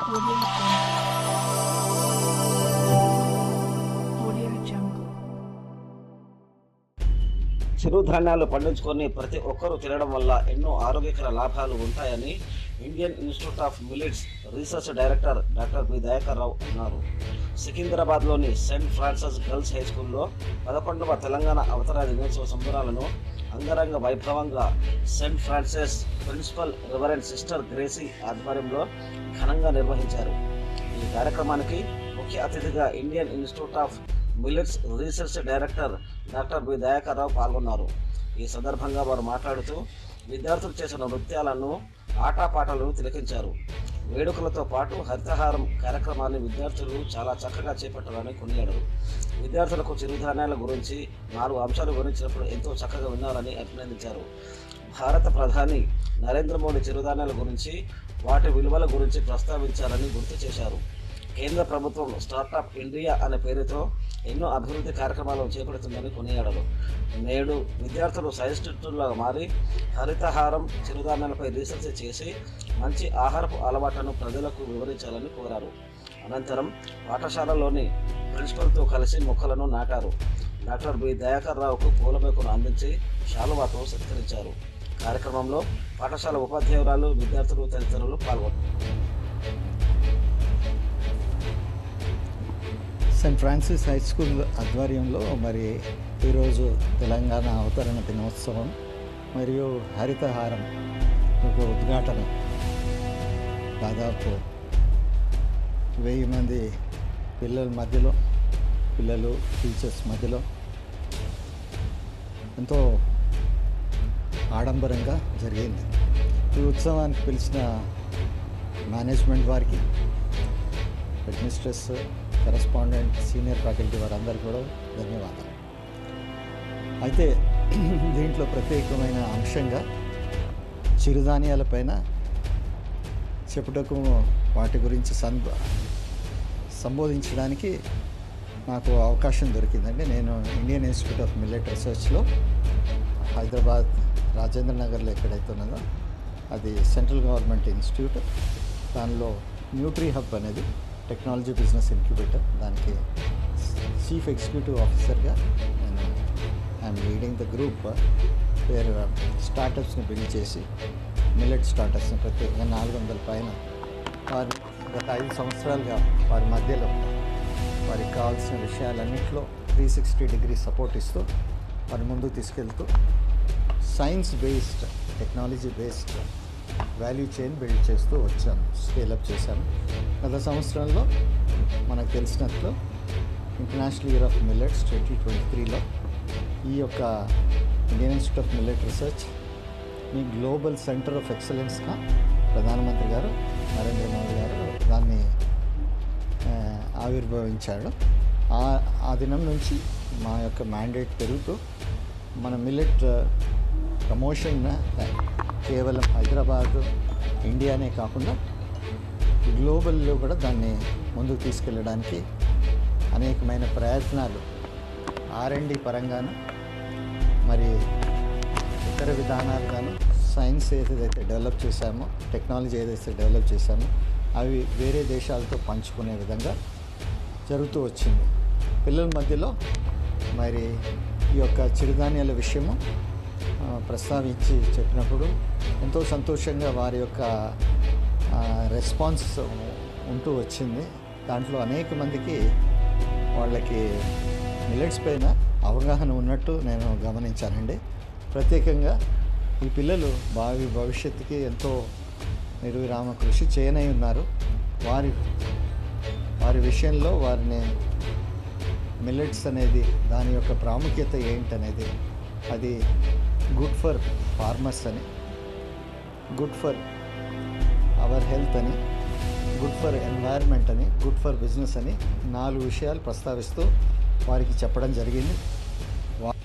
Audio Jungle. చిరుధాన్యాలు పండించుకొని ప్రతి ఒక్కరూ తినడం వల్ల ఎన్నో ఆరోగ్యకర లాభాలు ఉంటాయని Indian institute of millets research director doctor B Dayakar Rao అన్నారు. సికింద్రాబాద్లోని సెయింట్ ఫ్రాన్సిస్ గర్ల్స్ హై స్కూల్లో 11వ తెలంగాణ అవతరణ దినోత్సవ సంబరాలను అంగరంగ వైభవంగా saint Francis principal reverend sister Gracy ఆధ్వర్యంలో ఘనంగా నిర్వహించారు. ఈ కార్యక్రమానికి ముఖ్య అతిథిగా Indian institute of millets research director doctor B Dayakar Rao పాల్గొన్నారు. ఈ సందర్భంగా వారు మాట్లాడుతూ విద్యార్థులు చేసిన నృత్యాలను ఆటపాటలను తిలకించారు. వేడుకలతో పాటు హరితహారం కార్యక్రమాన్ని విద్యార్థులు చాలా చక్కగా చేపట్టాలని కొనియాడారు. విద్యార్థులకు చిరుధాన్యాల గురించి 4 అంశాలు వివరించినప్పుడు ఎంతో చక్కగా విన్నారని అభినందించారు. భారత ప్రధాని నరేంద్ర మోడీ చిరుధాన్యాల గురించి వాటి విలువల గురించి ప్రస్తావించారని గుర్తు చేశారు. కేంద్ర ప్రభుత్వం స్టార్టప్ ఇండియా అనే పేరుతో ఎన్నో అభివృద్ధి కార్యక్రమాలను చేపడుతుందని కొనియాడారు. నేడు విద్యార్థులు సైంటిస్టులుగా మారి హరితహారం చిరుధాన్యాలపై రీసెర్చ్ చేసి మంచి ఆహారపు అలవాట్లను ప్రజలకు వివరించాలని కోరారు. అనంతరం పాఠశాలలోని ప్రిన్సిపల్తో కలిసి మొక్కలను నాటారు. డాక్టర్ బి దయాకర్ రావుకు పూలమొక్కను అందించి శాలువాతో సత్కరించారు. కార్యక్రమంలో పాఠశాల ఉపాధ్యాయురాలు, విద్యార్థులు తదితరులు పాల్గొన్నారు. సెయింట్ ఫ్రాన్సిస్ హై స్కూల్ ఆధ్వర్యంలో మరి ఈరోజు తెలంగాణ అవతరణ దినోత్సవం మరియు హరితహారం ఒక ఉద్ఘాటన. దాదాపు 1000 మంది పిల్లలు టీచర్స్ మధ్యలో ఎంతో ఆడంబరంగా జరిగింది. ఈ ఉత్సవానికి పిలిచిన మేనేజ్మెంట్ వారికి, అడ్మినిస్ట్రేటర్స్, కరెస్పాండెంట్, సీనియర్ ఫ్యాకల్టీ వారందరికీ కూడా ధన్యవాదాలు. అయితే దీంట్లో ప్రత్యేకమైన అంశంగా చిరుధాన్యాలపైన చెప్పుటకు, వాటి గురించి సంబోధించడానికి నాకు అవకాశం దొరికిందండి. నేను ఇండియన్ ఇన్స్టిట్యూట్ ఆఫ్ మిల్లెట్ రీసెర్చ్లో హైదరాబాద్ రాజేంద్ర నగర్లో ఎక్కడైతే ఉన్నదో అది సెంట్రల్ గవర్నమెంట్ ఇన్స్టిట్యూట్. దానిలో న్యూట్రీ హబ్ అనేది టెక్నాలజీ బిజినెస్ ఇంక్యుబేటర్, దానికి చీఫ్ ఎగ్జిక్యూటివ్ ఆఫీసర్గా నేను I am leading the group where స్టార్టప్స్ని బిల్డ్ చేసి మిల్లెట్ స్టార్టప్స్ని ప్రత్యేకంగా 400 పైన వారు గత 5 సంవత్సరాలుగా వారి మధ్యలో వారికి కావాల్సిన విషయాలన్నింటిలో 360 డిగ్రీ సపోర్ట్ ఇస్తూ వారి ముందుకు తీసుకెళ్తూ science based, technology based value chain build చేస్తూ వచ్చాను, స్కేలప్ చేశాను. గత సంవత్సరంలో మనకు తెలిసినట్లు ఇంటర్నేషనల్ ఇయర్ ఆఫ్ మిల్లెట్స్ 2023లో ఈ యొక్క Indian institute of millet research మీ గ్లోబల్ సెంటర్ ఆఫ్ ఎక్సలెన్స్గా ప్రధానమంత్రి గారు నరేంద్ర మోడీ గారు దాన్ని ఆవిర్భవించాడు. ఆ దినం నుంచి మా యొక్క మ్యాండేట్ పెరుగుతూ మన మిల్లెట్ ప్రమోషన్ కేవలం హైదరాబాద్, ఇండియానే కాకుండా గ్లోబల్లో కూడా దాన్ని ముందుకు తీసుకెళ్ళడానికి అనేకమైన ప్రయత్నాలు R&D పరంగాను, మరి ఇతర విధానాలుగాను, సైన్స్ ఏదైతే డెవలప్ చేశామో, టెక్నాలజీ ఏదైతే డెవలప్ చేశామో అవి వేరే దేశాలతో పంచుకునే విధంగా జరుగుతూ వచ్చింది. పిల్లల మధ్యలో మరి ఈ యొక్క చిరుధాన్యాల విషయము ప్రస్తావించి చెప్పినప్పుడు ఎంతో సంతోషంగా వారి యొక్క రెస్పాన్స్ ఉంటూ వచ్చింది. దాంట్లో అనేక మందికి వాళ్ళకి మిల్లెట్స్ పైన అవగాహన ఉన్నట్టు నేను గమనించానండి. ప్రత్యేకంగా ఈ పిల్లలు భవిష్యత్తుకి ఎంతో నిర్విరామ కృషి చేయనై ఉన్నారు. వారి విషయంలో వారిని మిల్లెట్స్ అనేది దాని యొక్క ప్రాముఖ్యత ఏంటనేది, అది గుడ్ ఫర్ ఫార్మర్స్ అని, గుడ్ ఫర్ అవర్ హెల్త్ అని, గుడ్ ఫర్ ఎన్వైర్న్మెంట్ అని, గుడ్ ఫర్ బిజినెస్ అని 4 విషయాలు ప్రస్తావిస్తూ వారికి చెప్పడం జరిగింది.